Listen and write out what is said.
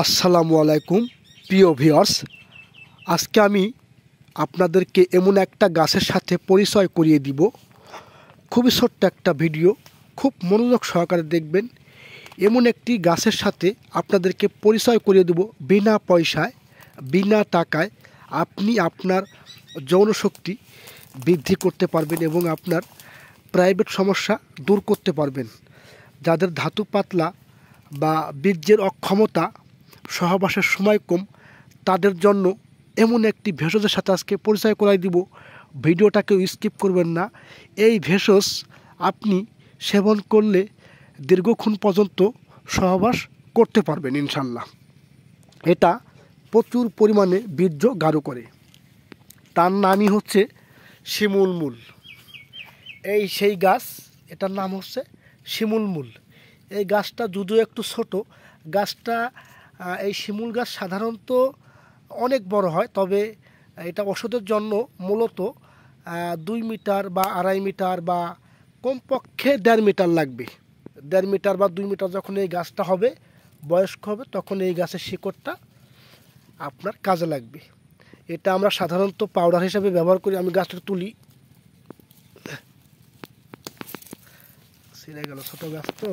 আসসালামু আলাইকুম প্রিয় ভিউয়ার্স, আজকে আমি আপনাদেরকে এমন একটা গাছের সাথে পরিচয় করিয়ে দিব। খুবই ছোট্ট একটা ভিডিও, খুব মনোযোগ সহকারে দেখবেন। এমন একটি গাছের সাথে আপনাদেরকে পরিচয় করিয়ে দেব বিনা পয়সায়, বিনা টাকায় আপনি আপনার যৌনশক্তি বৃদ্ধি করতে পারবেন এবং আপনার প্রাইভেট সমস্যা দূর করতে পারবেন। যাদের ধাতু পাতলা বা বীর্যের অক্ষমতা, সহবাসের সময় কম, তাদের জন্য এমন একটি ভেষজের সাথে আজকে পরিচয় করাই দিব। ভিডিওটাকেও স্কিপ করবেন না। এই ভেষজ আপনি সেবন করলে দীর্ঘক্ষণ পর্যন্ত সহবাস করতে পারবেন ইনশাল্লাহ। এটা প্রচুর পরিমাণে বীর্য গাঢ় করে। তার নামই হচ্ছে শিমুল মূল। এই সেই গাছ, এটার নাম হচ্ছে শিমুল মূল। এই গাছটা যদিও একটু ছোট, গাছটা এই শিমুল গাছ সাধারণত অনেক বড় হয়, তবে এটা ওষুধের জন্য মূলত 2 মিটার বা 2.5 মিটার বা কমপক্ষে 1.5 মিটার লাগবে। 1.5 মিটার বা 2 মিটার যখন এই গাছটা হবে, বয়স্ক হবে, তখন এই গাছের শিকড়টা আপনার কাজে লাগবে। এটা আমরা সাধারণত পাউডার হিসাবে ব্যবহার করি। আমি গাছটা তুলি, ছিঁড়ে গেল, ছোটো গাছ তো।